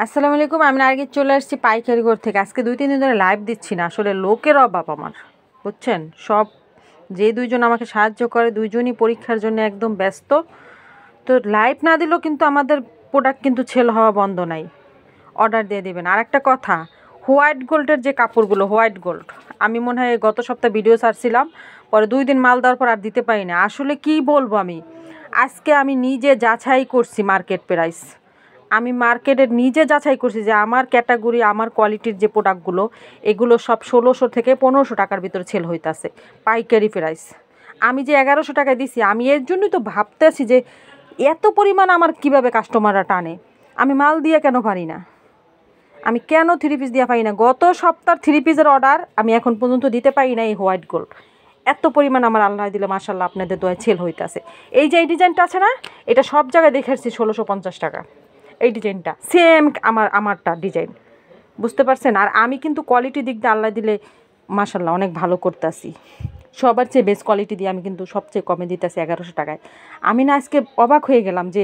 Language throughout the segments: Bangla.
আসসালামু আলাইকুম। আমি নার্গিস চলে আসছি পাইকারি ঘর থেকে। আজকে 2-3 দিন ধরে লাইভ দিচ্ছি না, আসলে লোকের অভাব আমার, বুঝছেন। সব যে দুইজন আমাকে সাহায্য করে দুইজনই পরীক্ষার জন্য একদম ব্যস্ত। তো লাইভ না দিলেও কিন্তু আমাদের প্রোডাক্ট কিন্তু সেল হওয়া বন্ধ নাই। অর্ডার দিয়ে দিবেন। আর একটা কথা, হোয়াইট গোল্ডের যে কাপড়গুলো, হোয়াইট গোল্ড, আমি মনে হয় গত সপ্তাহে ভিডিও ছাড়ছিলাম, পরে 2 দিন মাল দেওয়ার পর আর দিতে পারি না। আসলে কি বলবো, আজকে আমি নিজে যাচাই করছি মার্কেট প্রাইস। আমি মার্কেটের নিজে যাচাই করছি যে আমার ক্যাটাগরি, আমার কোয়ালিটির যে প্রোডাক্টগুলো, এগুলো সব 1600 থেকে 1500 টাকার ভিতরে সেল হইতাছে পাইকারি প্রাইস। আমি যে 1100 টাকায় দিছি, আমি এর জন্যই তো ভাবতেছি যে এত পরিমাণ আমার কিভাবে কাস্টমাররা টানে। আমি মাল দিয়ে কেন পারি না, আমি কেন 3 পিস দিয়ে পাই না। গত সপ্তাহ 3 পিসের অর্ডার আমি এখন পর্যন্ত দিতে পারি না। এই হোয়াইট গোল্ড এত পরিমাণ আমার আল্লাহ দিলে মাশাল্লাহ আপনাদের দোয়ায় সেল হইতাছে। এই যে এই ডিজাইনটা আছে না, এটা সব জায়গায় দেখেছি 1650 টাকা। এই ডিজাইনটা সেম আমারটা ডিজাইন, বুঝতে পারছেন। আর আমি কিন্তু কোয়ালিটি দিক দিয়ে আল্লাহ দিলে মাশাল্লাহ অনেক ভালো করতেছি। সবার চেয়ে বেস্ট কোয়ালিটি দিয়ে আমি কিন্তু সবচেয়ে কমে দিতেছি 1100 টাকায়। আমি না আজকে অবাক হয়ে গেলাম যে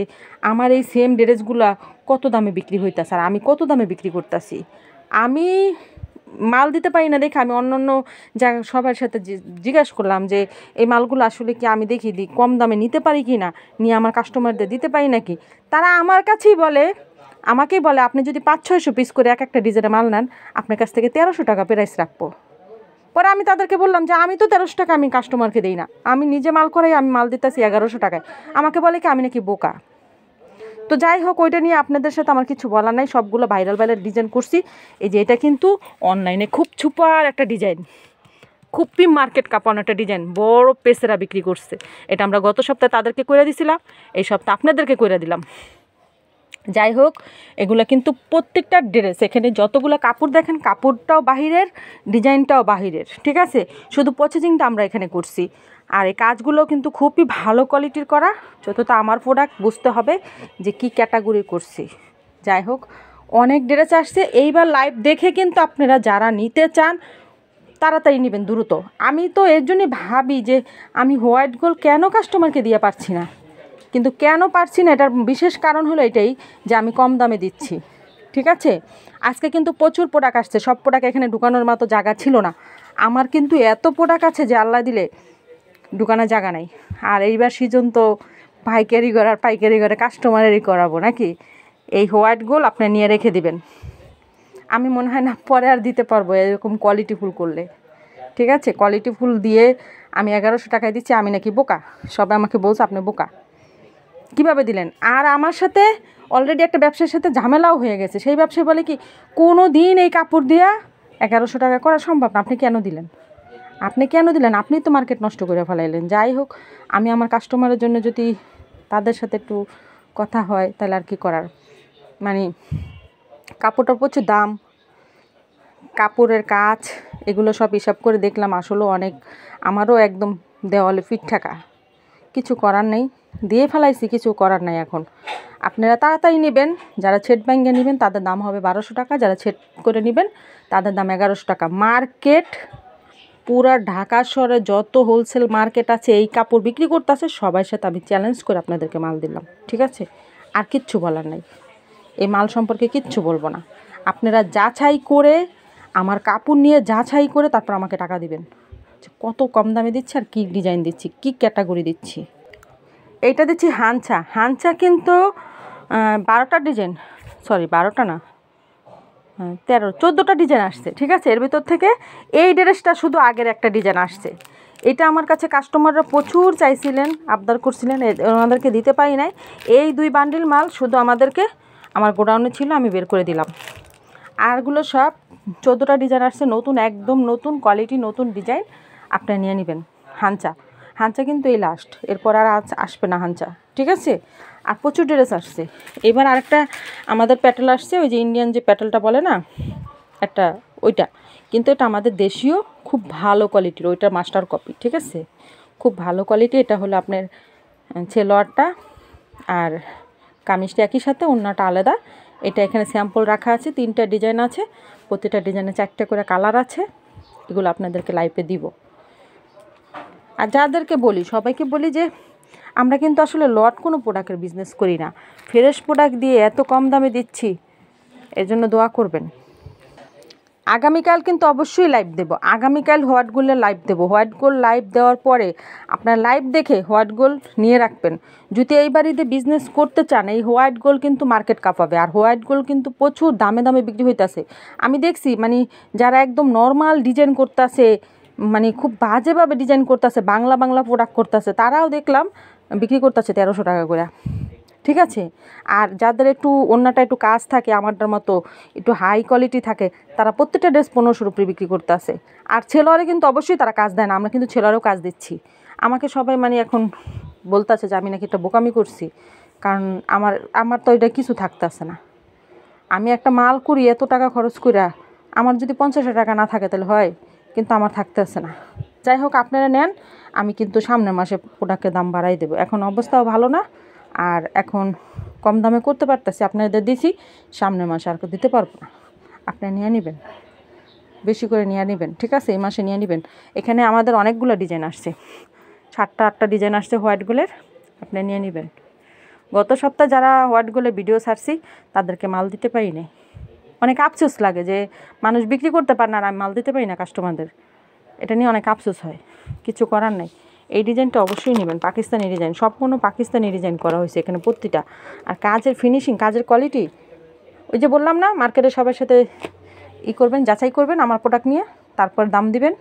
আমার এই সেম ড্রেসগুলা কত দামে বিক্রি হইতেছে আর আমি কত দামে বিক্রি করতেছি। আমি মাল দিতে পারি না দেখে আমি অন্য জায়গা সবার সাথে জিজ্ঞাসা করলাম যে এই মালগুলো আসলে কি আমি দেখি দিই কম দামে নিতে পারি কি না, নিয়ে আমার কাস্টমারদের দিতে পারি নাকি। তারা আমার কাছেই বলে, আমাকেই বলে আপনি যদি 500-600 পিস করে এক একটা ডিজাইনে মাল নেন, আপনার কাছ থেকে 1300 টাকা প্রাইস রাখবো। পরে আমি তাদেরকে বললাম যে আমি তো 1300 টাকা আমি কাস্টমারকে দিই না, আমি নিজে মাল করাই, আমি মাল দিতেছি 1100 টাকায়। আমাকে বলে কি আমি নাকি বোকা। তো যাই হোক, ওইটা নিয়ে আপনাদের সাথে আমার কিছু বলার নাই। সবগুলো ভাইরাল ডিজাইন করছি। এই যে এটা কিন্তু অনলাইনে খুব সুপার একটা ডিজাইন, খুবই মার্কেট কাঁপানো একটা ডিজাইন, বড় পেসেরা বিক্রি করছে। এটা আমরা গত সপ্তাহে তাদেরকে করে দিছিলাম, এই সপ্তাহে আপনাদেরকে করে দিলাম। যাই হোক, এগুলো কিন্তু প্রত্যেকটা ড্রেস, এখানে যতগুলো কাপড় দেখেন কাপড়টাও বাহিরের, ডিজাইনটাও বাহিরের, ঠিক আছে। শুধু প্রসেসিংটা আমরা এখানে করছি। আর এই কাজগুলো কিন্তু খুবই ভালো কোয়ালিটির করা, যতটা আমার প্রোডাক্ট বুঝতে হবে যে কি ক্যাটাগরি করছি। যাই হোক, অনেক ড্রেস আসছে। এইবার লাইভ দেখে কিন্তু আপনারা যারা নিতে চান তাড়াতাড়ি নেবেন দ্রুত। আমি তো এর জন্যই ভাবি যে আমি হোয়াইট গোল্ড কেন কাস্টমারকে দিয়ে পারছি না, কিন্তু কেন পারছি না এটার বিশেষ কারণ হলো এটাই যে আমি কম দামে দিচ্ছি, ঠিক আছে। আজকে কিন্তু প্রচুর প্রোডাক্ট আসছে, সব প্রোডাক্ট এখানে ঢুকানোর মতো জায়গা ছিল না। আমার কিন্তু এত প্রোডাক্ট আছে যে আল্লাহ দিলে ঢুকানোর জায়গা নাই। আর এইবার সিজন তো পাইকারি করার, পাইকারি করে কাস্টমারেরই করাবো নাকি। এই হোয়াইট গোল্ড আপনি নিয়ে রেখে দিবেন, আমি মনে হয় না পরে আর দিতে পারবো এরকম কোয়ালিটি ফুল করলে, ঠিক আছে। কোয়ালিটি ফুল দিয়ে আমি 1100 টাকায় দিচ্ছি, আমি নাকি বোকা। সবাই আমাকে বলছে আপনি বোকা, কীভাবে দিলেন। আর আমার সাথে অলরেডি একটা ব্যবসার সাথে ঝামেলাও হয়ে গেছে। সেই ব্যবসায়ী বলে কি কোনো দিন এই কাপড় দিয়া 1100 টাকা করা সম্ভব না, আপনি কেন দিলেন, আপনি কেন দিলেন, আপনি তো মার্কেট নষ্ট করে ফেলাইলেন। যাই হোক, আমি আমার কাস্টমারের জন্য যদি তাদের সাথে একটু কথা হয় তাহলে আর কি করার। মানে কাপড়টার প্রচুর দাম, কাপড়ের কাজ, এগুলো সব হিসাব করে দেখলাম আসলেও অনেক, আমারও একদম দেওয়ালে ফিট থাকা, কিছু করার নেই, দিয়ে ফেলাইছি, কিছু করার নাই। এখন আপনারা তাড়াতাড়ি নেবেন, যারা ছেট ব্যাঙ্গে নেবেন তাদের দাম হবে 1200 টাকা, যারা ছেট করে নেবেন তাদের দাম 1100 টাকা। মার্কেট পুরা ঢাকা শহরে যত হোলসেল মার্কেট আছে এই কাপড় বিক্রি করতেছে, সবার সাথে আমি চ্যালেঞ্জ করে আপনাদেরকে মাল দিলাম, ঠিক আছে। আর কিচ্ছু বলার নাই, এই মাল সম্পর্কে কিচ্ছু বলবো না। আপনারা যাচাই করে, আমার কাপড় নিয়ে যাচাই করে তারপর আমাকে টাকা দিবেন, কত কম দামে দিচ্ছি আর কী ডিজাইন দিচ্ছি, কী ক্যাটাগরি দিচ্ছি। এইটা দিচ্ছি হাঞ্চা। হাঞ্চা কিন্তু 12টা ডিজাইন, সরি 12টা না, 14টা ডিজাইন আসছে, ঠিক আছে। এর ভিতর থেকে এই ড্রেসটা শুধু আগের একটা ডিজাইন আসছে। এটা আমার কাছে কাস্টমাররা প্রচুর চাইছিলেন, আবদার করছিলেন, ওনাদেরকে দিতে পারি নাই। এই 2 বান্ডিল মাল শুধু আমাদেরকে আমার গোডাউনে ছিল, আমি বের করে দিলাম। আরগুলো সব 14টা ডিজাইন আসছে, নতুন, একদম নতুন কোয়ালিটি, নতুন ডিজাইন, আপনারা নিয়ে নেবেন। হাঞ্চা, হাঞ্চা কিন্তু এই লাস্ট, এরপর আর আসবে না হাঞ্চা, ঠিক আছে। আর প্রচুর ড্রেস আসছে। এবার আরেকটা আমাদের প্যাটেল আসছে, ওই যে ইন্ডিয়ান যে প্যাটেলটা বলে না একটা, ওইটা কিন্তু এটা আমাদের দেশীয়, খুব ভালো কোয়ালিটির, ওইটার মাস্টার কপি, ঠিক আছে, খুব ভালো কোয়ালিটি। এটা হলো আপনার ছেলোয়ারটা আর কামিজটা একই সাথে, ওড়নাটা আলাদা। এটা এখানে স্যাম্পল রাখা আছে, 3টা ডিজাইন আছে, প্রতিটা ডিজাইনে 4টা করে কালার আছে। এগুলো আপনাদেরকে লাইভে দিব। আর যাদেরকে বলি, সবাইকে বলি যে আমরা কিন্তু আসলে লট কোনো প্রোডাক্টের বিজনেস করি না, ফ্রেশ প্রোডাক্ট দিয়ে এত কম দামে দিচ্ছি, এর জন্য দোয়া করবেন। আগামীকাল কিন্তু অবশ্যই লাইভ দেব, আগামীকাল হোয়াইট গোল্ডের লাইভ দেব। হোয়াইট গোল্ড লাইভ দেওয়ার পরে আপনার লাইভ দেখে হোয়াইট গোল্ড নিয়ে রাখবেন। যদি এই বাড়িতে বিজনেস করতে চান, এই হোয়াইট গোল্ড কিন্তু মার্কেট কাঁপাবে। আর হোয়াইট গোল্ড কিন্তু প্রচুর দামে দামে বিক্রি হইতেছে। আমি দেখছি মানে যারা একদম নর্মাল ডিজাইন করতেছে, মানে খুব বাজেভাবে ডিজাইন করতেছে, বাংলা বাংলা প্রোডাক্ট করতেছে, তারাও দেখলাম বিক্রি করতেছে 1300 টাকা করে। ঠিক আছে, আর যাদের একটু অন্যটা একটু কাজ থাকে আমারটার মতো একটু হাই কোয়ালিটি থাকে, তারা প্রত্যেকটা ড্রেস 1500 উপরে বিক্রি করতে আসে। আর ছেলোয়ারে কিন্তু অবশ্যই তারা কাজ দেয় না, আমরা কিন্তু ছেলোয়ারেও কাজ দিচ্ছি। আমাকে সবাই মানে এখন বলতেছে যে আমি নাকি একটা বোকামি করছি, কারণ আমার তো এটা কিছু থাকতেছে না। আমি একটা মাল করি এত টাকা খরচ কইরা, আমার যদি 50 টাকা না থাকে তাহলে হয়, কিন্তু আমার থাকতেছে না। যাই হোক, আপনারা নেন, আমি কিন্তু সামনের মাসে প্রোডাক্টের দাম বাড়াই দেবো। এখন অবস্থাও ভালো না, আর এখন কম দামে করতে পারতেছি, আপনাদের দিছি, সামনের মাসে আর দিতে পারবো না। আপনারা নিয়ে নেবেন, বেশি করে নিয়ে নেবেন, ঠিক আছে? এই মাসে নিয়ে নেবেন। এখানে আমাদের অনেকগুলো ডিজাইন আসছে, 7টা-8টা ডিজাইন আসছে হোয়াইট গোল্ডের, আপনি নিয়ে নেবেন। গত সপ্তাহে যারা হোয়াইট গোল্ডের ভিডিও ছাড়ছি তাদেরকে মাল দিতে পারি নাই, অনেক আফসোস লাগে যে মানুষ বিক্রি করতে পারে না আর আমি মাল দিতে পারি না কাস্টমারদের, এটা নিয়ে অনেক আফসোস হয়, কিছু করার নাই। এই ডিজাইনটা অবশ্যই নেবেন, পাকিস্তানি ডিজাইন, সম্পূর্ণ পাকিস্তানি ডিজাইন করা হয়েছে এখানে প্রতিটা। আর কাজের ফিনিশিং, কাজের কোয়ালিটি, ওই যে বললাম না, মার্কেটে সবার সাথে করবেন, যাচাই করবেন আমার প্রোডাক্ট নিয়ে, তারপর দাম দিবেন।